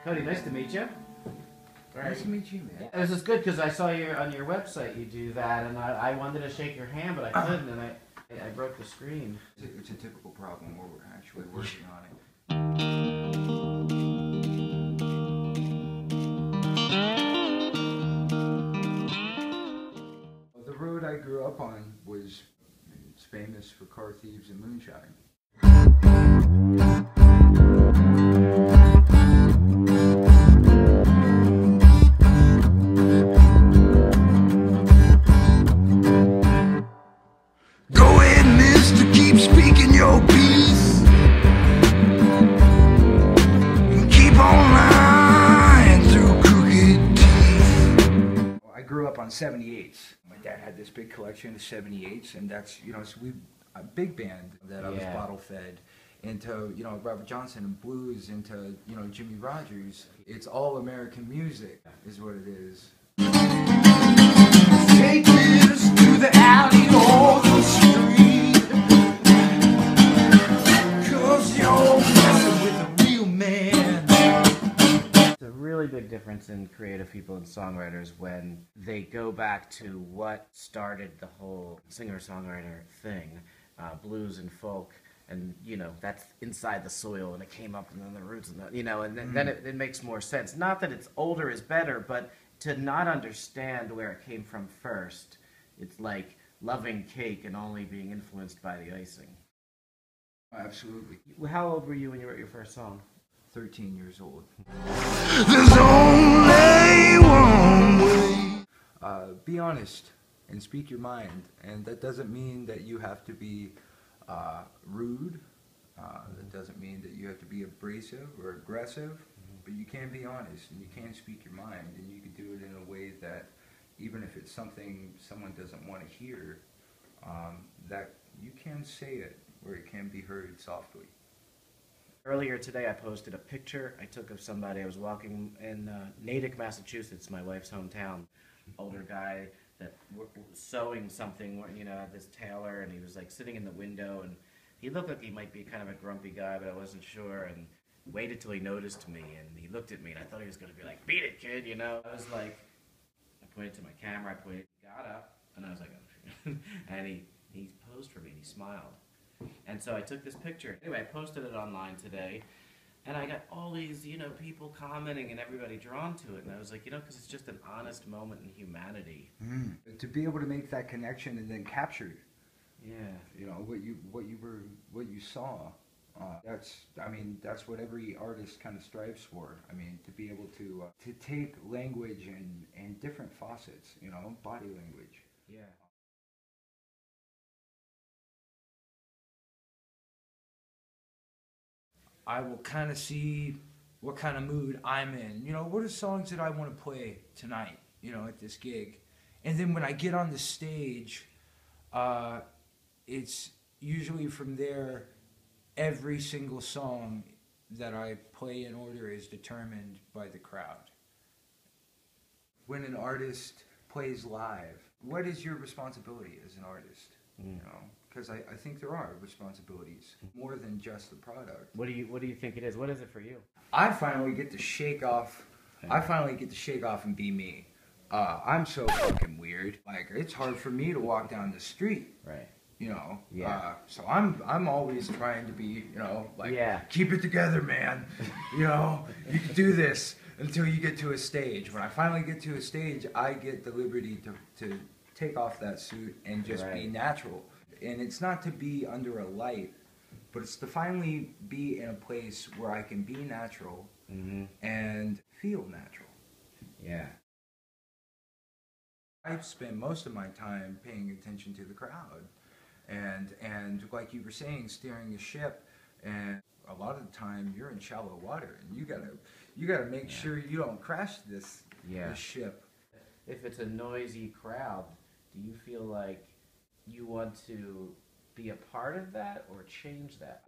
Cody, nice to meet you. Nice to meet you, man. This is good because I saw on your website you do that, and I wanted to shake your hand, but I couldn't, and I broke the screen. It's a typical problem. We're actually working on it. The road I grew up on was famous for car thieves and moonshine. Go ahead, mister, keep speaking your piece and keep on lying through crooked teeth. I grew up on 78s. My dad had this big collection of 78s, and that's, you know, so a big band that I was bottle fed into, you know, Robert Johnson and blues, into, you know, Jimmy Rogers. It's all American music is what it is. Take this to the alley or the street, 'cause you're messing with a real man. It's a really big difference in creative people and songwriters when they go back to what started the whole singer-songwriter thing, blues and folk, and you know that's inside the soil, and it came up, and then the roots, and you know, and then it makes more sense. Not that it's older is better, but to not understand where it came from first, it's like loving cake and only being influenced by the icing. Absolutely. How old were you when you wrote your first song? 13 years old. There's only one way. Be honest and speak your mind, and that doesn't mean that you have to be rude. That doesn't mean that you have to be abrasive or aggressive, but you can be honest and you can speak your mind, and you can do it in a way that even if it's something someone doesn't want to hear, that you can say it where it can be heard softly. Earlier today I posted a picture I took of somebody. I was walking in Natick, Massachusetts, my wife's hometown. Older guy that was sewing something, you know, at this tailor, and he was like sitting in the window, and he looked like he might be kind of a grumpy guy, but I wasn't sure, and waited till he noticed me, and he looked at me, and I thought he was going to be like, beat it, kid, you know? I was like, I pointed to my camera, he got up, and I was like, oh, and he posed for me, and he smiled. And so I took this picture. Anyway, I posted it online today, and I got all these, you know, people commenting and everybody drawn to it, and I was like, you know, because it's just an honest moment in humanity. To be able to make that connection and then capture it. Yeah. You know, what you saw. That's what every artist kind of strives for. I mean, to be able to take language and different facets, you know, body language. Yeah. I will kind of see what kind of mood I'm in. You know, what are songs that I want to play tonight, you know, at this gig? And then when I get on the stage, it's usually from there, every single song that I play in order is determined by the crowd. When an artist plays live, what is your responsibility as an artist? You know, because I think there are responsibilities more than just the product. What do you think it is? What is it for you? I finally get to shake off. I finally get to shake off and be me. I'm so fucking weird. Like, it's hard for me to walk down the street. Right. You know. Yeah. So I'm always trying to be, you know, like, keep it together, man. You know, you can do this until you get to a stage. When I finally get to a stage, I get the liberty to take off that suit and just be natural. And it's not to be under a light, but it's to finally be in a place where I can be natural and feel natural. Yeah. I spend most of my time paying attention to the crowd and like you were saying, steering a ship, and a lot of the time you're in shallow water and you gotta make sure you don't crash this ship. If it's a noisy crowd, do you feel like you want to be a part of that or change that?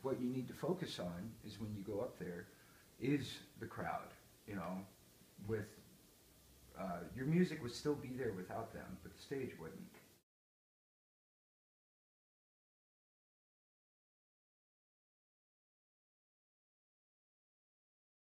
What you need to focus on is when you go up there is the crowd, you know, with your music would still be there without them, but the stage wouldn't.